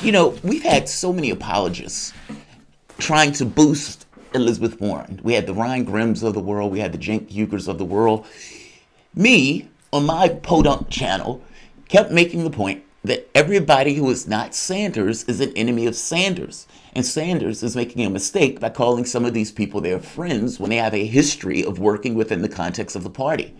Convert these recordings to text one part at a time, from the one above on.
We've had so many apologists trying to boost Elizabeth Warren. We had the Ryan Grimms of the world. We had the Cenk Uygurs of the world. Me, on my podunk channel, kept making the point that everybody who is not Sanders is an enemy of Sanders. And Sanders is making a mistake by calling some of these people their friends when they have a history of working within the context of the party.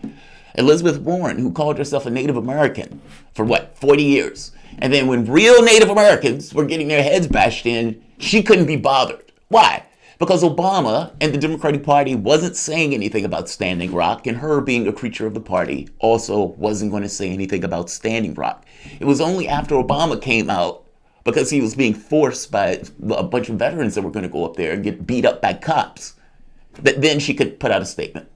Elizabeth Warren, who called herself a Native American for 40 years. And then when real Native Americans were getting their heads bashed in, she couldn't be bothered. Why? Because Obama and the Democratic Party wasn't saying anything about Standing Rock, and her being a creature of the party also wasn't going to say anything about Standing Rock. It was only after Obama came out, because he was being forced by a bunch of veterans that were going to go up there and get beat up by cops, that then she could put out a statement.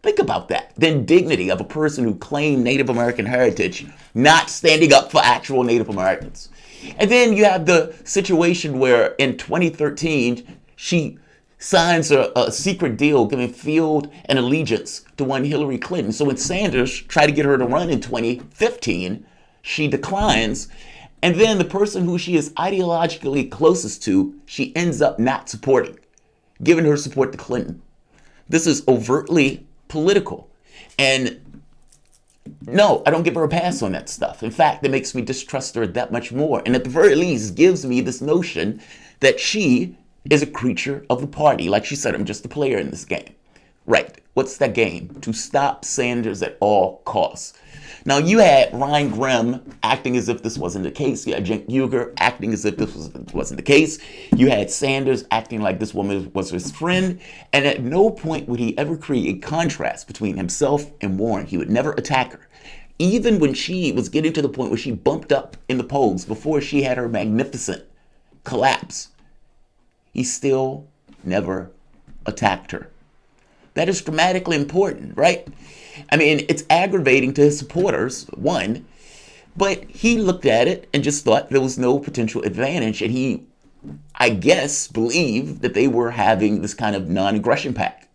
Think about that. The indignity of a person who claimed Native American heritage not standing up for actual Native Americans. And then you have the situation where in 2013, she signs a secret deal giving field and allegiance to one Hillary Clinton. So when Sanders tried to get her to run in 2015, she declines. And then the person who she is ideologically closest to, she ends up not supporting, giving her support to Clinton. This is overtly political. And no, I don't give her a pass on that stuff. In fact, it makes me distrust her that much more. And at the very least, gives me this notion that she is a creature of the party. Like she said, I'm just a player in this game. Right. What's that game? To stop Sanders at all costs. Now, you had Ryan Grimm acting as if this wasn't the case. You had Cenk Uygur acting as if this wasn't the case. You had Sanders acting like this woman was his friend. And at no point would he ever create contrast between himself and Warren. He would never attack her. Even when she was getting to the point where she bumped up in the polls before she had her magnificent collapse, he still never attacked her. That is dramatically important, right? I mean, it's aggravating to his supporters, one, but he looked at it and just thought there was no potential advantage. And he, I guess, believed that they were having this kind of non-aggression pact.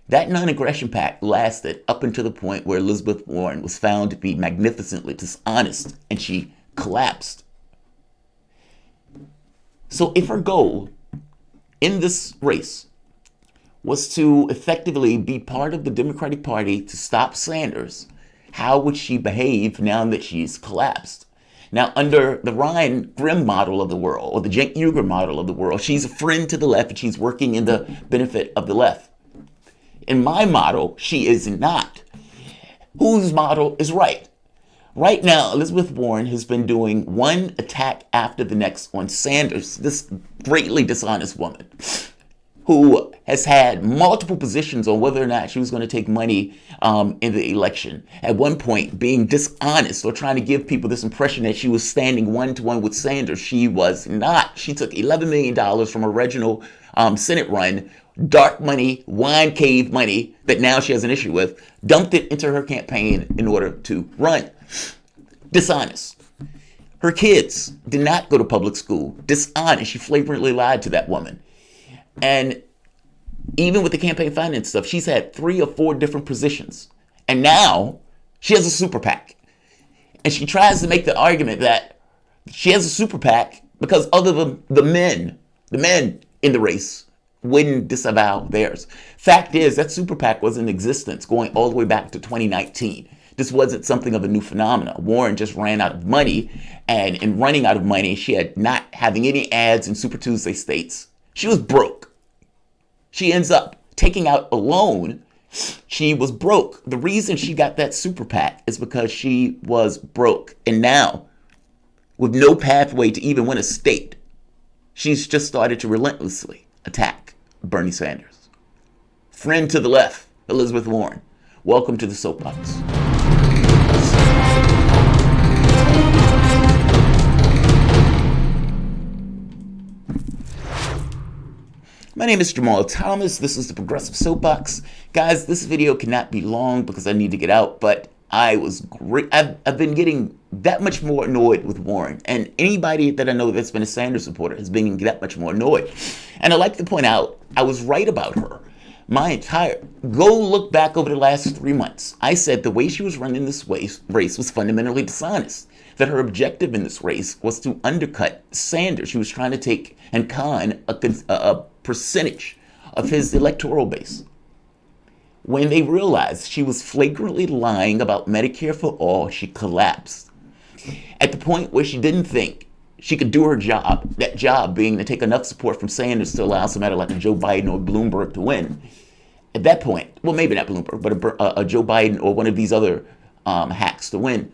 That non-aggression pact lasted up until the point where Elizabeth Warren was found to be magnificently dishonest and she collapsed. So if her goal in this race was to effectively be part of the Democratic Party to stop Sanders, how would she behave now that she's collapsed? Now, under the Ryan Grimm model of the world, or the Cenk Uygur model of the world, she's a friend to the left and she's working in the benefit of the left. In my model, she is not. Whose model is right? Right now, Elizabeth Warren has been doing one attack after the next on Sanders, this greatly dishonest woman, who has had multiple positions on whether or not she was going to take money in the election. At one point, being dishonest or trying to give people this impression that she was standing one-to-one with Sanders. She was not. She took $11 million from her original Senate run, dark money, wine cave money that now she has an issue with, dumped it into her campaign in order to run. Dishonest. Her kids did not go to public school. Dishonest. She flagrantly lied to that woman. And even with the campaign finance stuff, she's had 3 or 4 different positions. And now she has a super PAC. And she tries to make the argument that she has a super PAC because other than the men in the race wouldn't disavow theirs. Fact is, that super PAC was in existence going all the way back to 2019. This wasn't something of a new phenomenon. Warren just ran out of money. And in running out of money, she had not having any ads in Super Tuesday states. She was broke. She ends up taking out a loan. She was broke. The reason she got that super PAC is because she was broke. And now, with no pathway to even win a state, she's just started to relentlessly attack Bernie Sanders. Friend to the left, Elizabeth Warren. Welcome to the soapbox. My name is Jamarl Thomas. This is the Progressive Soapbox. Guys, this video cannot be long because I need to get out, but I've been getting that much more annoyed with Warren. And anybody that I know that's been a Sanders supporter has been that much more annoyed. And I'd like to point out, I was right about her. Go look back over the last 3 months. I said the way she was running this race was fundamentally dishonest. That her objective in this race was to undercut Sanders. She was trying to take and con a percentage of his electoral base. When they realized she was flagrantly lying about Medicare for all, she collapsed. At the point where she didn't think she could do her job, that job being to take enough support from Sanders to allow somebody like a Joe Biden or Bloomberg to win. At that point, well, maybe not Bloomberg, but a Joe Biden or one of these other hacks to win,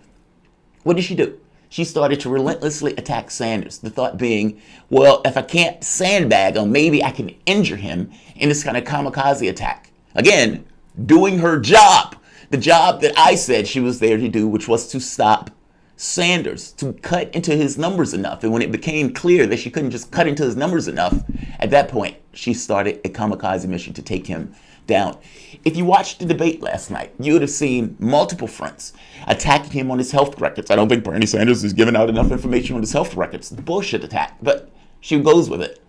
what did she do? She started to relentlessly attack Sanders. The thought being, well, if I can't sandbag him, maybe I can injure him in this kind of kamikaze attack. Again, doing her job. The job that I said she was there to do, which was to stop Sanders, to cut into his numbers enough. And when it became clear that she couldn't just cut into his numbers enough, at that point, she started a kamikaze mission to take him down. If you watched the debate last night, you would have seen multiple fronts attacking him on his health records. I don't think Bernie Sanders is giving out enough information on his health records. It's a bullshit attack, but she goes with it.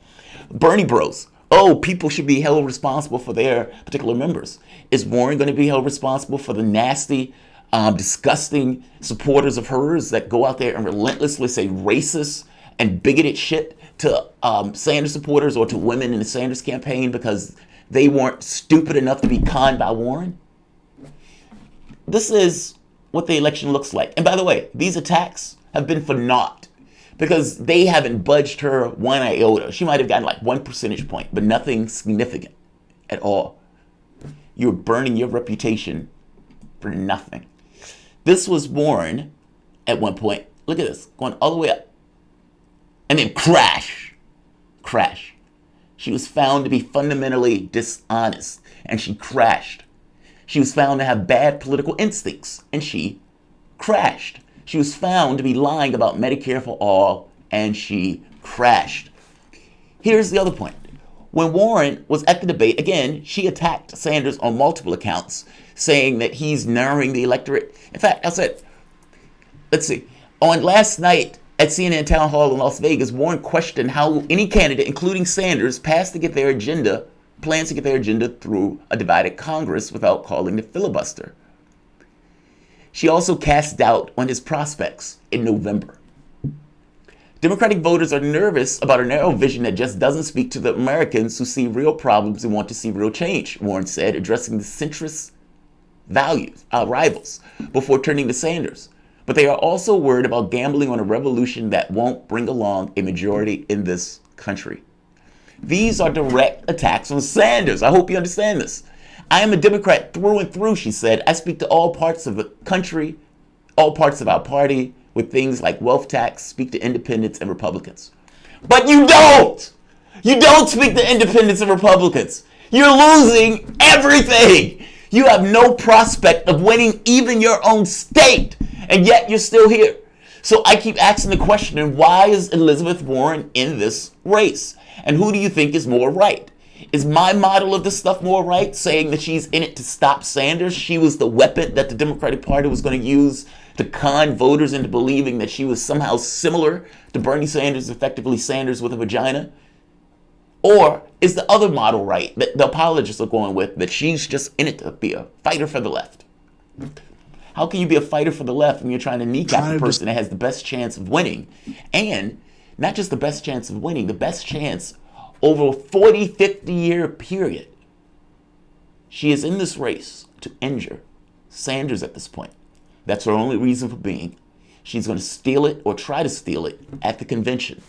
Bernie bros. Oh, people should be held responsible for their particular members. Is Warren going to be held responsible for the nasty, disgusting supporters of hers that go out there and relentlessly say racist and bigoted shit to Sanders supporters or to women in the Sanders campaign because they weren't stupid enough to be conned by Warren? This is what the election looks like. And by the way, these attacks have been for naught because they haven't budged her one iota. She might have gotten like 1 percentage point, but nothing significant at all. You're burning your reputation for nothing. This was Warren at one point. Look at this, going all the way up. And then crash. She was found to be fundamentally dishonest, and she crashed. She was found to have bad political instincts, and she crashed. She was found to be lying about Medicare for all, and she crashed. Here's the other point. When Warren was at the debate, again, she attacked Sanders on multiple accounts, saying that he's narrowing the electorate. In fact, I said, let's see, on last night, at CNN Town Hall in Las Vegas, Warren questioned how any candidate, including Sanders, plans to get their agenda through a divided Congress without calling the filibuster. She also cast doubt on his prospects in November. Democratic voters are nervous about a narrow vision that just doesn't speak to the Americans who see real problems and want to see real change, Warren said, addressing the centrist rivals before turning to Sanders. But they are also worried about gambling on a revolution that won't bring along a majority in this country. These are direct attacks on Sanders. I hope you understand this. I am a Democrat through and through, she said. I speak to all parts of the country, all parts of our party, with things like wealth tax, speak to independents and Republicans. But you don't! You don't speak to independents and Republicans. You're losing everything. You have no prospect of winning even your own state. And yet you're still here. So I keep asking the question, why is Elizabeth Warren in this race? And who do you think is more right? Is my model of this stuff more right, saying that she's in it to stop Sanders? She was the weapon that the Democratic Party was going to use to con voters into believing that she was somehow similar to Bernie Sanders, effectively Sanders with a vagina? Or is the other model right, that the apologists are going with, that she's just in it to be a fighter for the left? How can you be a fighter for the left when you're trying to kneecap the person that has the best chance of winning? And not just the best chance of winning, the best chance over a 40, 50-year period. She is in this race to injure Sanders at this point. That's her only reason for being. She's going to steal it or try to steal it at the convention.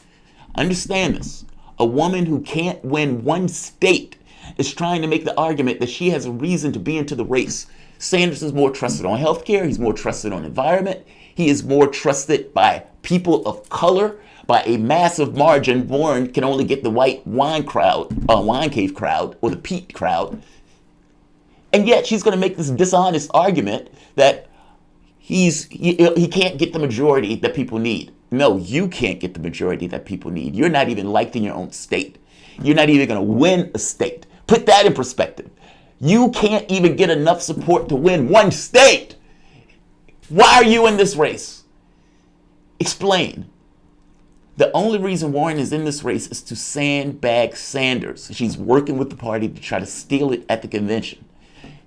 Understand this. A woman who can't win one state is trying to make the argument that she has a reason to be into the race. Sanders is more trusted on healthcare. He's more trusted on environment. He is more trusted by people of color by a massive margin. Warren can only get the white wine cave crowd, or the Pete crowd. And yet she's going to make this dishonest argument that he can't get the majority that people need. No, you can't get the majority that people need. You're not even liked in your own state. You're not even going to win a state. Put that in perspective. You can't even get enough support to win one state. Why are you in this race? Explain. The only reason Warren is in this race is to sandbag Sanders. She's working with the party to try to steal it at the convention.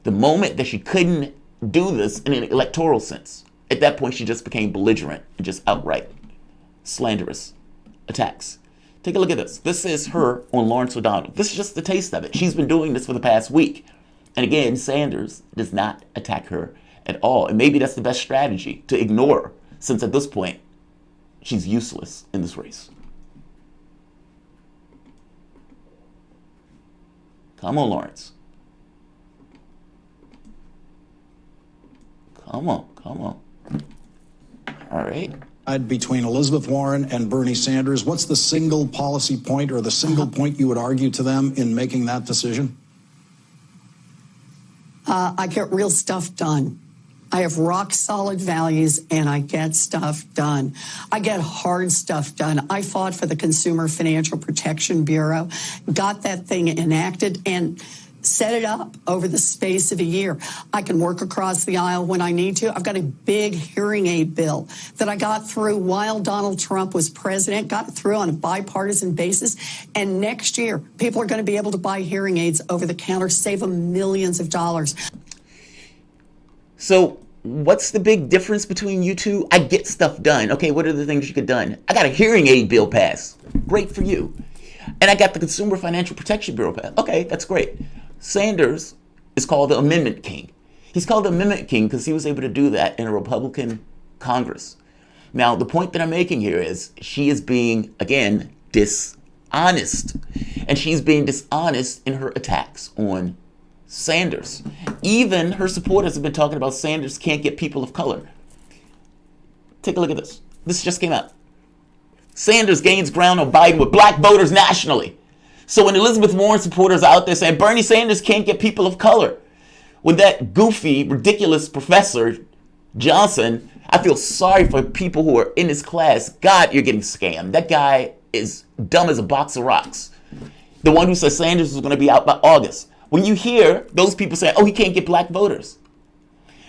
The moment that she couldn't do this in an electoral sense, at that point she just became belligerent and just outright slanderous attacks. Take a look at this. This is her on Lawrence O'Donnell. This is just the taste of it. She's been doing this for the past week. And again, Sanders does not attack her at all. And maybe that's the best strategy, to ignore her, since at this point, she's useless in this race. Come on, Lawrence. Come on, come on. All right. Between Elizabeth Warren and Bernie Sanders, what's the single policy point or the single point you would argue to them in making that decision? I get real stuff done. I have rock solid values and I get stuff done. I get hard stuff done. I fought for the Consumer Financial Protection Bureau, got that thing enacted and set it up over the space of a year. I can work across the aisle when I need to. I've got a big hearing aid bill that I got through while Donald Trump was president, got it through on a bipartisan basis. And next year, people are going to be able to buy hearing aids over the counter, save them millions of dollars. So what's the big difference between you two? I get stuff done. Okay, what are the things you get done? I got a hearing aid bill passed. Great for you. And I got the Consumer Financial Protection Bureau passed. Okay, that's great. Sanders is called the Amendment King. He's called the Amendment King because he was able to do that in a Republican Congress. Now, the point that I'm making here is she is being, again, dishonest. And she's being dishonest in her attacks on Sanders. Even her supporters have been talking about Sanders can't get people of color. Take a look at this. This just came out. Sanders gains ground on Biden with black voters nationally. So when Elizabeth Warren supporters are out there saying Bernie Sanders can't get people of color, with that goofy, ridiculous professor, Johnson, I feel sorry for people who are in his class. God, you're getting scammed. That guy is dumb as a box of rocks. The one who said Sanders was going to be out by August. When you hear those people say, oh, he can't get black voters.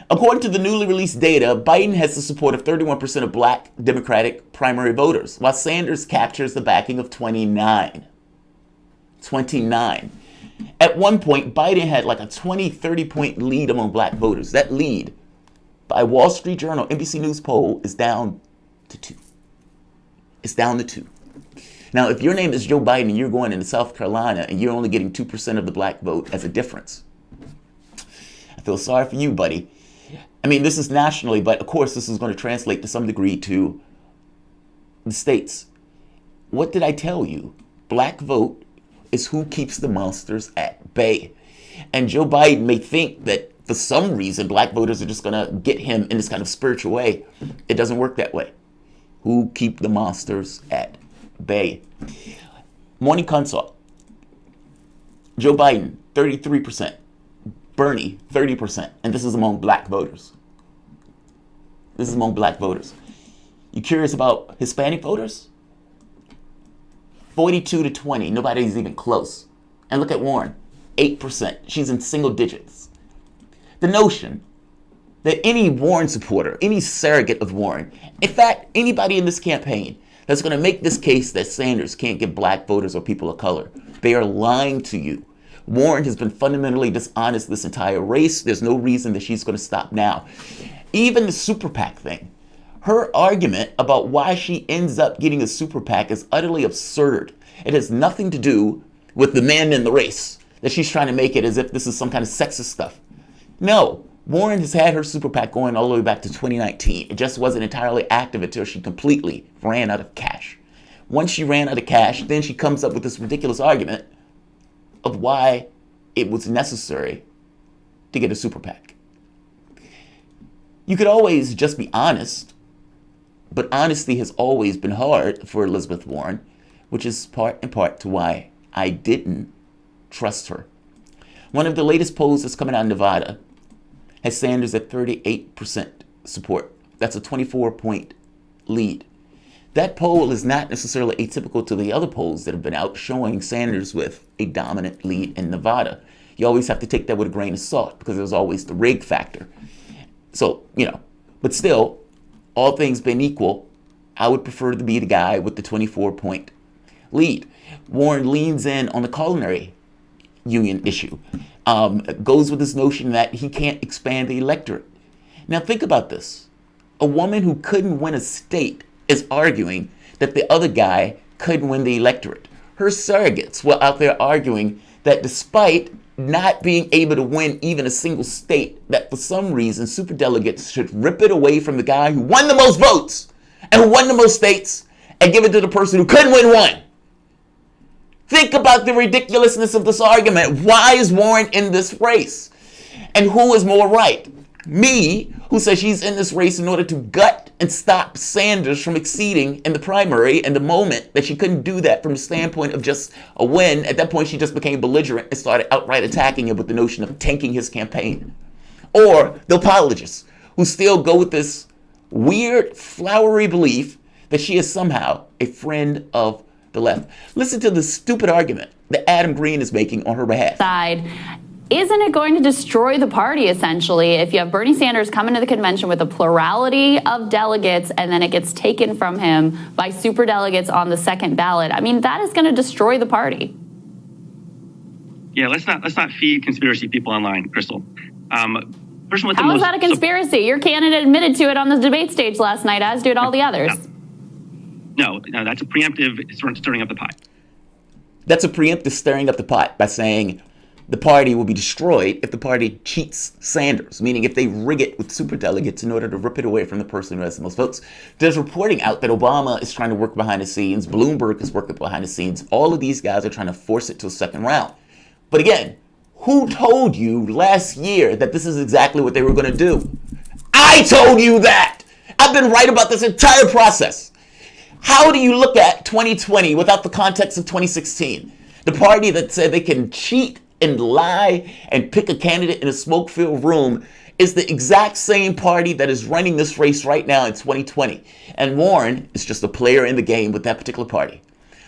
According to the newly released data, Biden has the support of 31% of black Democratic primary voters, while Sanders captures the backing of 29. At one point, Biden had like a 30 point lead among black voters. That lead by Wall Street Journal, NBC News poll is down to 2. It's down to 2. Now, if your name is Joe Biden and you're going into South Carolina and you're only getting 2% of the black vote as a difference, I feel sorry for you, buddy. I mean, this is nationally, but of course, this is going to translate to some degree to the states. What did I tell you? Black vote is who keeps the monsters at bay. And Joe Biden may think that for some reason black voters are just going to get him in this kind of spiritual way. It doesn't work that way. Who keep the monsters at bay? Morning Consult. Joe Biden, 33%. Bernie, 30%. And this is among black voters. This is among black voters. You curious about Hispanic voters? 42-20. Nobody's even close. And look at Warren, 8%. She's in single digits. The notion that any Warren supporter, any surrogate of Warren, in fact, anybody in this campaign that's going to make this case that Sanders can't get black voters or people of color, they are lying to you. Warren has been fundamentally dishonest this entire race. There's no reason that she's going to stop now. Even the super PAC thing. Her argument about why she ends up getting a super PAC is utterly absurd. It has nothing to do with the men in the race, that she's trying to make it as if this is some kind of sexist stuff. No, Warren has had her super PAC going all the way back to 2019. It just wasn't entirely active until she completely ran out of cash. Once she ran out of cash, then she comes up with this ridiculous argument of why it was necessary to get a super PAC. You could always just be honest. But honesty has always been hard for Elizabeth Warren, which is part and part to why I didn't trust her. One of the latest polls that's coming out of Nevada has Sanders at 38% support. That's a 24-point lead. That poll is not necessarily atypical to the other polls that have been out showing Sanders with a dominant lead in Nevada. You always have to take that with a grain of salt because there's always the rig factor. So, but still, all things being equal, I would prefer to be the guy with the 24-point lead. Warren leans in on the culinary union issue, goes with this notion that he can't expand the electorate. Now think about this. A woman who couldn't win a state is arguing that the other guy couldn't win the electorate. Her surrogates were out there arguing that despite not being able to win even a single state, that for some reason superdelegates should rip it away from the guy who won the most votes and who won the most states and give it to the person who couldn't win one. Think about the ridiculousness of this argument. Why is Warren in this race? And who is more right? Me, who says she's in this race in order to gut and stop Sanders from exceeding in the primary, and the moment that she couldn't do that from the standpoint of just a win, at that point she just became belligerent and started outright attacking him with the notion of tanking his campaign. Or the apologists, who still go with this weird, flowery belief that she is somehow a friend of the left. Listen to the stupid argument that Adam Green is making on her behalf. Isn't it going to destroy the party, essentially, if you have Bernie Sanders come into the convention with a plurality of delegates and then it gets taken from him by superdelegates on the second ballot? I mean, that is going to destroy the party. Yeah, let's not feed conspiracy people online, Crystal. How is that a conspiracy? Your candidate admitted to it on the debate stage last night, as did all the others. No, that's a preemptive stirring up the pot. That's a preemptive stirring up the pot by saying the party will be destroyed if the party cheats Sanders, meaning if they rig it with superdelegates in order to rip it away from the person who has the most votes. There's reporting out that Obama is trying to work behind the scenes. Bloomberg is working behind the scenes. All of these guys are trying to force it to a second round. But again, who told you last year that this is exactly what they were going to do? I told you that! I've been right about this entire process. How do you look at 2020 without the context of 2016? The party that said they can cheat and lie and pick a candidate in a smoke-filled room is the exact same party that is running this race right now in 2020. And Warren is just a player in the game with that particular party.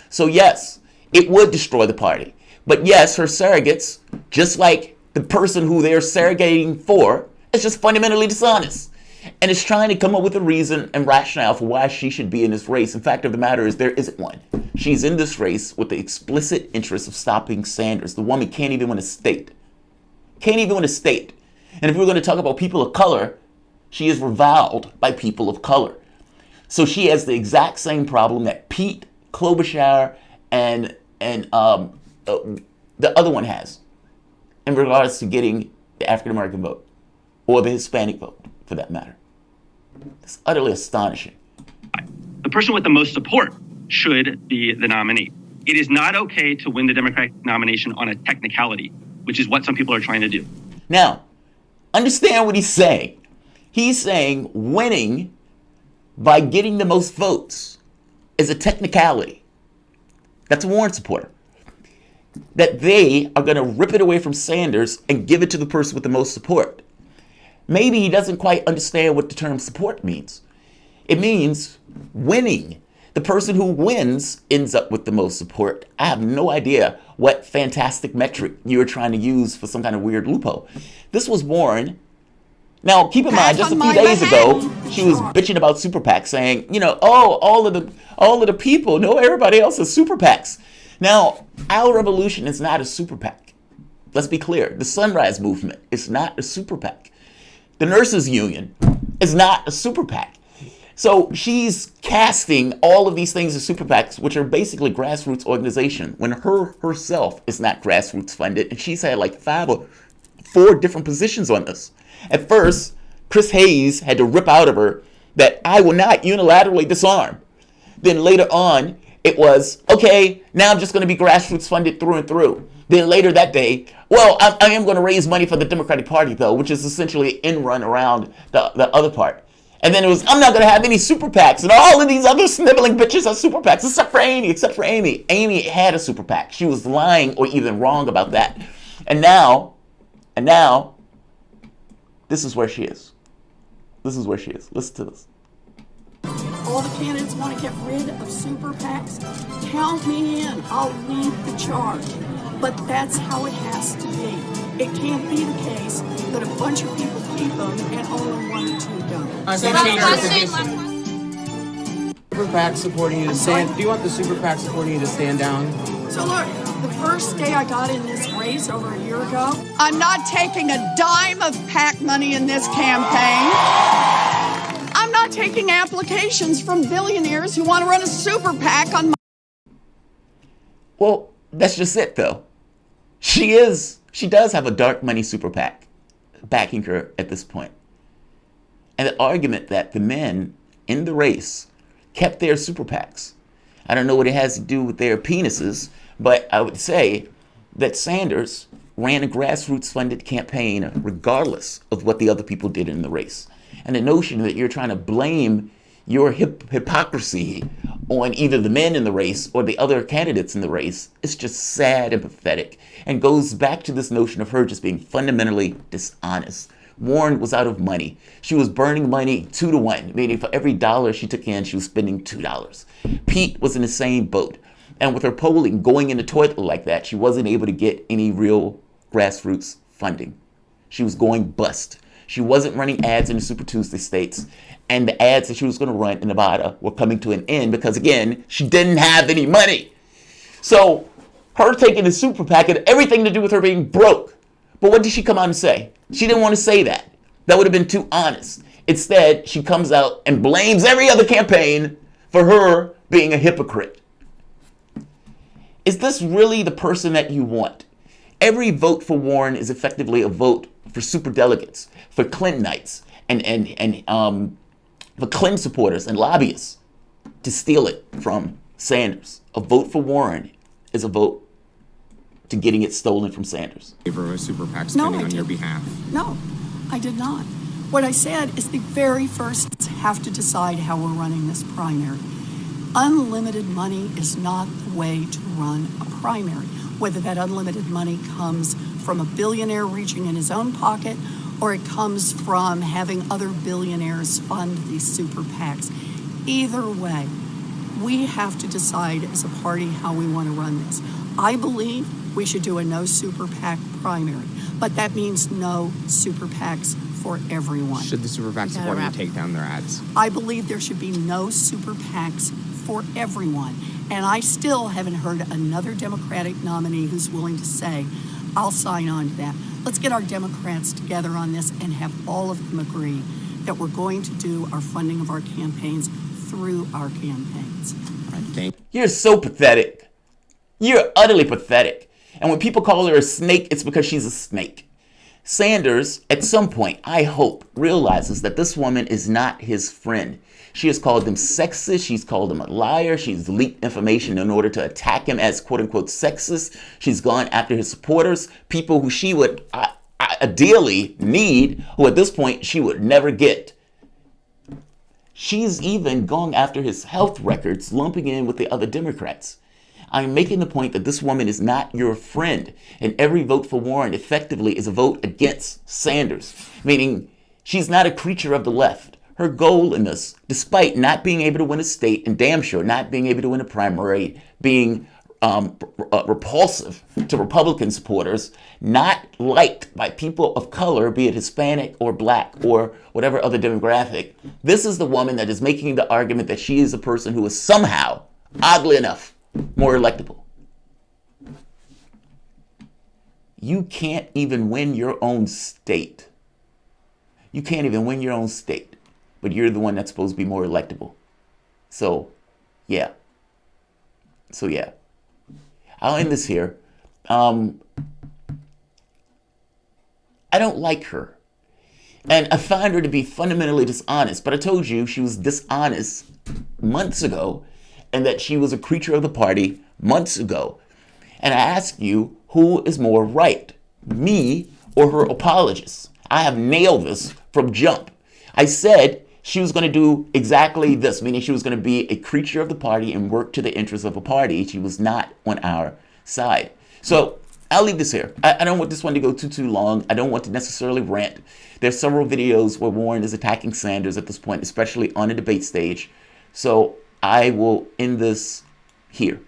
So yes, it would destroy the party. But yes, her surrogates, just like the person who they're surrogating for, is just fundamentally dishonest. And is trying to come up with a reason and rationale for why she should be in this race. And fact of the matter is, there isn't one. She's in this race with the explicit interest of stopping Sanders. The woman can't even win a state. Can't even win a state. And if we're going to talk about people of color, she is reviled by people of color. So she has the exact same problem that Pete Klobuchar and the other one has in regards to getting the African-American vote or the Hispanic vote, for that matter. It's utterly astonishing. The person with the most support should be the nominee. It is not okay to win the Democratic nomination on a technicality, which is what some people are trying to do. Now, understand what he's saying. He's saying winning by getting the most votes is a technicality. That's a Warren supporter. That they are going to rip it away from Sanders and give it to the person with the most support. Maybe he doesn't quite understand what the term support means. It means winning. The person who wins ends up with the most support. I have no idea what fantastic metric you were trying to use for some kind of weird loophole. This was Warren. Now, keep in mind, just a few days ago, she was bitching about super PACs, saying, all of the people, no, everybody else is super PACs. Now, our revolution is not a super PAC. Let's be clear. The Sunrise Movement is not a super PAC. The Nurses Union is not a super PAC. So she's casting all of these things as super PACs, which are basically grassroots organization, when herself is not grassroots funded, and she's had like 5 or 4 different positions on this. At first, Chris Hayes had to rip out of her that I will not unilaterally disarm. Then later on, it was, okay, now I'm just going to be grassroots funded through and through. Then later that day, well, I am going to raise money for the Democratic Party, though, which is essentially an in-run around the other part. And then it was, I'm not going to have any super PACs, and all of these other sniveling bitches are super PACs, except for Amy. Amy had a super PAC. She was lying or even wrong about that. And now, this is where she is. This is where she is. Listen to this. All the candidates want to get rid of super PACs. Count me in. I'll lead the charge. But that's how it has to be. It can't be the case that a bunch of people keep them and only 1 or 2 don't. Super PAC supporting you to stand. Do you want the Super PAC supporting you to stand down? So look, the first day I got in this race over a year ago, I'm not taking a dime of PAC money in this campaign. I'm not taking applications from billionaires who want to run a super PAC on my... Well, that's just it, though. She does have a dark money super PAC backing her at this point. And the argument that the men in the race kept their super PACs. I don't know what it has to do with their penises, but I would say that Sanders ran a grassroots funded campaign regardless of what the other people did in the race. And the notion that you're trying to blame your hypocrisy on either the men in the race or the other candidates in the race is just sad and pathetic, and goes back to this notion of her just being fundamentally dishonest. Warren was out of money. She was burning money 2 to 1, meaning for every dollar she took in, she was spending $2. Pete was in the same boat. And with her polling going in the toilet like that, she wasn't able to get any real grassroots funding. She was going bust. She wasn't running ads in the Super Tuesday states. And the ads that she was going to run in Nevada were coming to an end because, again, she didn't have any money. So her taking the super PAC had everything to do with her being broke. But what did she come out and say? She didn't want to say that. That would have been too honest. Instead, she comes out and blames every other campaign for her being a hypocrite. Is this really the person that you want? Every vote for Warren is effectively a vote for superdelegates, for Clintonites, and for Clinton supporters and lobbyists to steal it from Sanders. A vote for Warren is a vote to getting it stolen from Sanders. For a super PAC spending on your behalf. No, I did not. What I said is the very first have to decide how we're running this primary. Unlimited money is not the way to run a primary, whether that unlimited money comes from a billionaire reaching in his own pocket or it comes from having other billionaires fund these super PACs. Either way, we have to decide as a party how we want to run this. I believe we should do a no super PAC primary, but that means no super PACs for everyone. Should the super PAC support you take down their ads? I believe there should be no super PACs for everyone. And I still haven't heard another Democratic nominee who's willing to say, I'll sign on to that. Let's get our Democrats together on this and have all of them agree that we're going to do our funding of our campaigns through our campaigns. You're so pathetic. You're utterly pathetic. And when people call her a snake, it's because she's a snake. Sanders, at some point, I hope, realizes that this woman is not his friend. She has called him sexist. She's called him a liar. She's leaked information in order to attack him as quote-unquote sexist. She's gone after his supporters, people who she would ideally need, who at this point she would never get. She's even gone after his health records, lumping in with the other Democrats. I'm making the point that this woman is not your friend, and every vote for Warren effectively is a vote against Sanders, meaning she's not a creature of the left. Her goal in this, despite not being able to win a state and damn sure not being able to win a primary, being repulsive to Republican supporters, not liked by people of color, be it Hispanic or black or whatever other demographic, this is the woman that is making the argument that she is a person who is somehow, oddly enough, more electable. You can't even win your own state. You can't even win your own state, but you're the one that's supposed to be more electable. So, yeah. I'll end this here. I don't like her. And I find her to be fundamentally dishonest. But I told you she was dishonest months ago and that she was a creature of the party months ago. And I ask you, who is more right? Me or her apologists? I have nailed this from jump. I said she was going to do exactly this, meaning she was going to be a creature of the party and work to the interests of a party. She was not on our side. So I'll leave this here. I don't want this one to go too long. I don't want to necessarily rant. There's several videos where Warren is attacking Sanders at this point, especially on a debate stage. So I will end this here.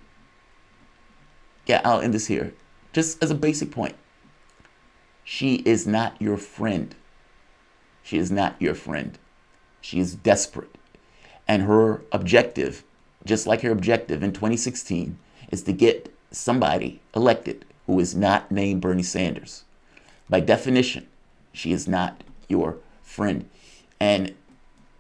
Yeah, I'll end this here. Just as a basic point. She is not your friend. She is not your friend. She is desperate. And her objective, just like her objective in 2016, is to get somebody elected who is not named Bernie Sanders. By definition, she is not your friend. And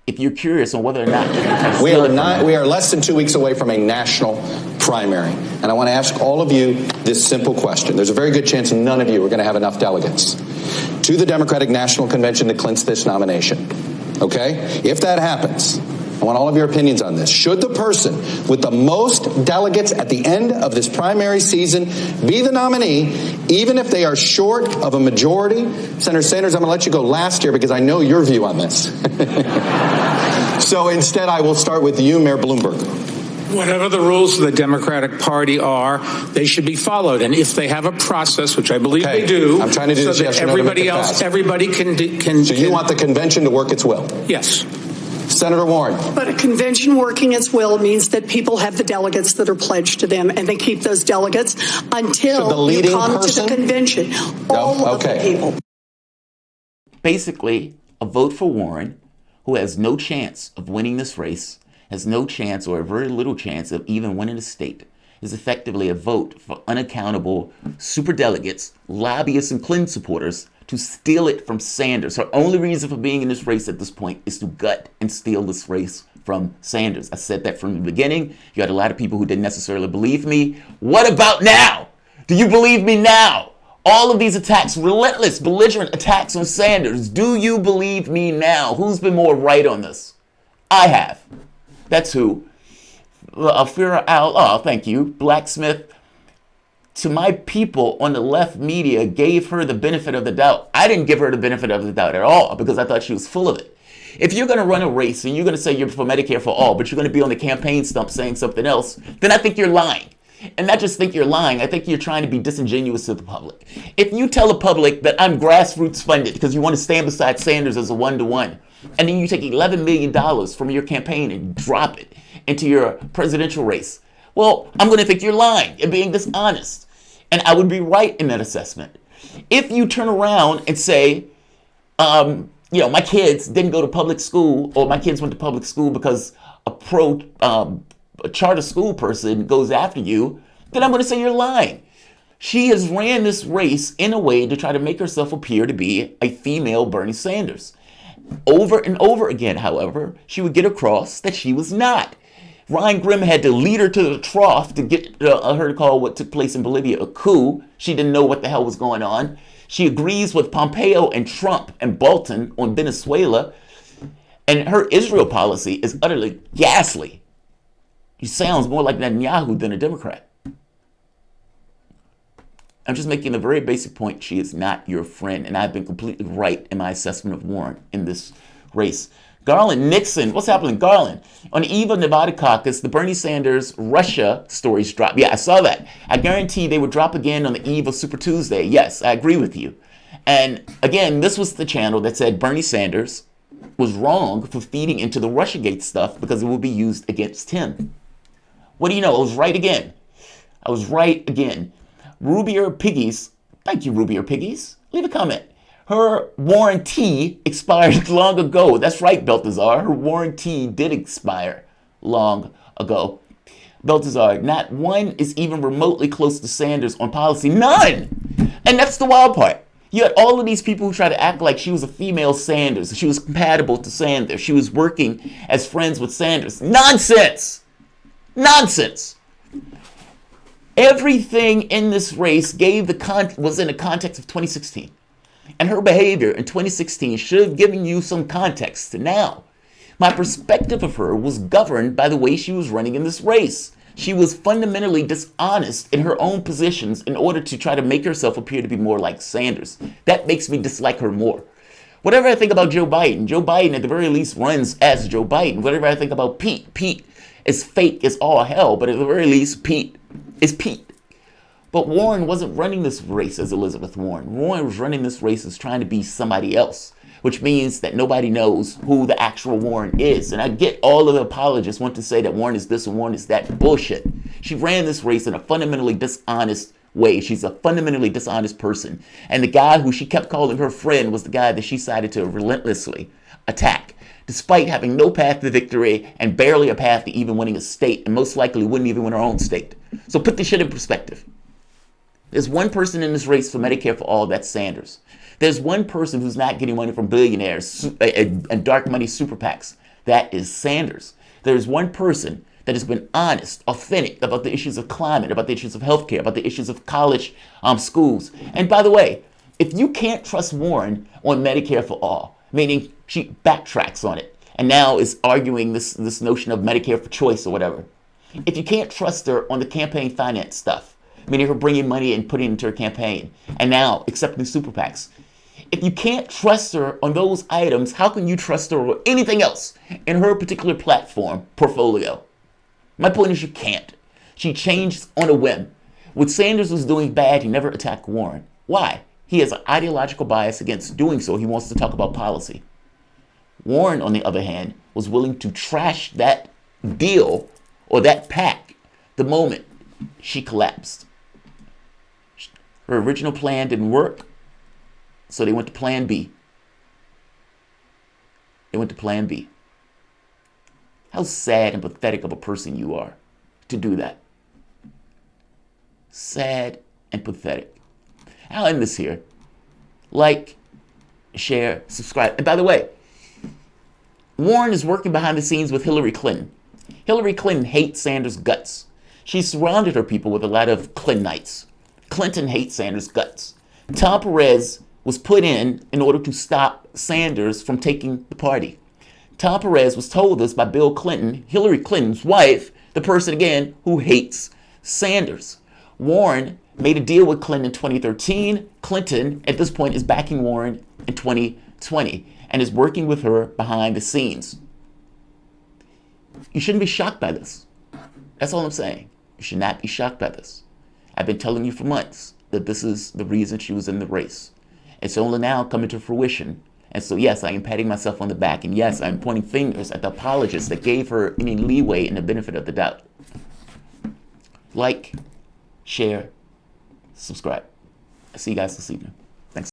if you're curious on whether or not we are less than 2 weeks away from a national primary. And I want to ask all of you this simple question. There's a very good chance none of you are going to have enough delegates to the Democratic National Convention to clinch this nomination. Okay? If that happens, I want all of your opinions on this. Should the person with the most delegates at the end of this primary season be the nominee, even if they are short of a majority? Senator Sanders, I'm going to let you go last here because I know your view on this. So instead, I will start with you, Mayor Bloomberg. Whatever the rules of the Democratic Party are, they should be followed. And if they have a process, which I believe they do, I'm trying to do so this, that yes or no, everybody else, everybody can. So you want the convention to work its will? Yes. Senator Warren. But a convention working its will means that people have the delegates that are pledged to them, and they keep those delegates until you come to the convention. All of the people. Basically, a vote for Warren, who has no chance of winning this race, has no chance or a very little chance of even winning a state, is effectively a vote for unaccountable superdelegates, lobbyists, and Clinton supporters to steal it from Sanders. Her only reason for being in this race at this point is to gut and steal this race from Sanders. I said that from the beginning. You had a lot of people who didn't necessarily believe me. What about now? Do you believe me now? All of these attacks, relentless, belligerent attacks on Sanders. Do you believe me now? Who's been more right on this? I have. That's who. Fira Al, oh, thank you. Blacksmith. To my people on the left media gave her the benefit of the doubt. I didn't give her the benefit of the doubt at all because I thought she was full of it. If you're going to run a race and you're going to say you're for Medicare for all, but you're going to be on the campaign stump saying something else, then I think you're lying. And not just think you're lying, I think you're trying to be disingenuous to the public. If you tell the public that I'm grassroots funded because you want to stand beside Sanders as a one-to-one, and then you take $11 million from your campaign and drop it into your presidential race, well, I'm going to think you're lying and being dishonest. And I would be right in that assessment. If you turn around and say, my kids didn't go to public school, or my kids went to public school because a charter school person goes after you, then I'm going to say you're lying. She has ran this race in a way to try to make herself appear to be a female Bernie Sanders. Over and over again, however, she would get across that she was not. Ryan Grimm had to lead her to the trough to get her to call what took place in Bolivia a coup. She didn't know what the hell was going on. She agrees with Pompeo and Trump and Bolton on Venezuela. And her Israel policy is utterly ghastly. She sounds more like Netanyahu than a Democrat. I'm just making a very basic point. She is not your friend. And I've been completely right in my assessment of Warren in this race. Garland, Nixon, what's happening? Garland, on the eve of Nevada caucus, the Bernie Sanders Russia stories dropped. Yeah, I saw that. I guarantee they would drop again on the eve of Super Tuesday. Yes, I agree with you. And again, this was the channel that said Bernie Sanders was wrong for feeding into the Russiagate stuff because it will be used against him. What do you know? I was right again. I was right again. Rubier Piggies, thank you, Rubier Piggies. Leave a comment. Her warranty expired long ago. That's right, Beltazar. Her warranty did expire long ago. Beltazar, not one is even remotely close to Sanders on policy. None! And that's the wild part. You had all of these people who try to act like she was a female Sanders. She was compatible to Sanders. She was working as friends with Sanders. Nonsense! Nonsense! Everything in this race was in the context of 2016. And her behavior in 2016 should have given you some context to now. My perspective of her was governed by the way she was running in this race. She was fundamentally dishonest in her own positions in order to try to make herself appear to be more like Sanders. That makes me dislike her more. Whatever I think about Joe Biden at the very least runs as Joe Biden. Whatever I think about Pete is fake as all hell, but at the very least, Pete is Pete. But Warren wasn't running this race as Elizabeth Warren. Warren was running this race as trying to be somebody else, which means that nobody knows who the actual Warren is. And I get all of the apologists want to say that Warren is this and Warren is that. Bullshit. She ran this race in a fundamentally dishonest way. She's a fundamentally dishonest person. And the guy who she kept calling her friend was the guy that she decided to relentlessly attack. despite having no path to victory and barely a path to even winning a state, and most likely wouldn't even win her own state. So put this shit in perspective. There's one person in this race for Medicare for all, that's Sanders. There's one person who's not getting money from billionaires and dark money super PACs. That is Sanders. There's one person that has been honest, authentic about the issues of climate, about the issues of healthcare, about the issues of college schools. And by the way, if you can't trust Warren on Medicare for all, meaning she backtracks on it and now is arguing this notion of Medicare for choice or whatever. If you can't trust her on the campaign finance stuff, meaning her bringing money and putting it into her campaign, and now accepting super PACs, if you can't trust her on those items, how can you trust her on anything else in her particular platform portfolio? My point is you can't. She changed on a whim. What Sanders was doing bad, he never attacked Warren. Why? He has an ideological bias against doing so. He wants to talk about policy. Warren, on the other hand, was willing to trash that deal or that pact the moment she collapsed. Her original plan didn't work, so they went to plan B. They went to plan B. How sad and pathetic of a person you are to do that. Sad and pathetic. I'll end this here. Like, share, subscribe. And by the way, Warren is working behind the scenes with Hillary Clinton. Hillary Clinton hates Sanders' guts. She surrounded her people with a lot of Clintonites. Clinton hates Sanders' guts. Tom Perez was put in order to stop Sanders from taking the party. Tom Perez was told this by Bill Clinton, Hillary Clinton's wife, the person, again, who hates Sanders. Warren made a deal with Clinton in 2013. Clinton, at this point, is backing Warren in 2020 and is working with her behind the scenes. You shouldn't be shocked by this. That's all I'm saying. You should not be shocked by this. I've been telling you for months that this is the reason she was in the race. It's only now coming to fruition. And so, yes, I am patting myself on the back. And yes, I'm pointing fingers at the apologists that gave her any leeway and the benefit of the doubt. Like, share, subscribe. I'll see you guys this evening.